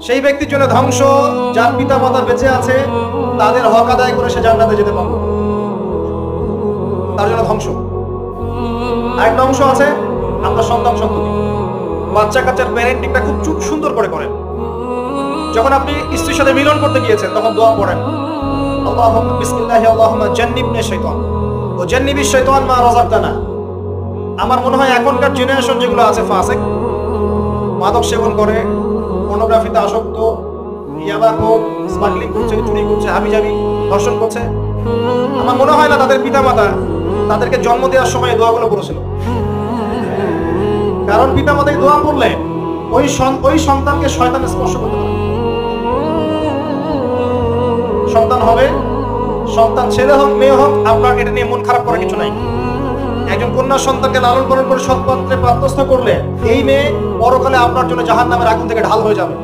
সেই ব্যক্তির জন্য ধ্বংস যার পিতা মাতা বেঁচে আছে, তাদের হক আদায় করে সে জান্নাতে যেতে পারবে, তার জন্য ধ্বংস। আরেকটা অংশ আছে আপনার সন্তান সন্ততি, বাচ্চা কাচ্চার প্যারেন্টিংটা খুব সুন্দর করে করেন। যখন আপনি স্ত্রীর সাথে মিলন করতে গিয়েছেন তখন দোয়া পড়েন, আল্লাহুম্মা বিসমিল্লাহি আল্লাহুম্মা জান্নিবনি শাইতান ও জান্নিবিশ শাইতান মা রাযাকতানা। আমার মনে হয় এখনকার জেনারেশন যেগুলো আছে ফাসিক, মাদক সেবন করে, পর্নোগ্রাফিতে আসক্ত, ইয়াবা কোক, স্মাগলিং করছে, চুরি করছে, হাবিজাবি, ধর্ষণ করছে, আমার মনে হয় না তাদের পিতামাতা তাদেরকে জন্ম দেওয়ার সময় এই দোয়াগুলো পড়েছিল। কারণ পিতামাতাকে দোয়া পড়লে ওই সন্তানকে শয়তান স্পর্শ করতে পারে। সন্তান হবে, সন্তান ছেলে হোক মেয়ে হোক, আপনার এটা নিয়ে মন খারাপ করার কিছু নাই। একজন কন্যা সন্তানকে লালন পালন করে সৎ পাত্রে প্রাপ্তস্থ করলে এই মেয়ে পরকালে আপনার জন্য জাহান্নামের আগুন থেকে ঢাল হয়ে যাবে।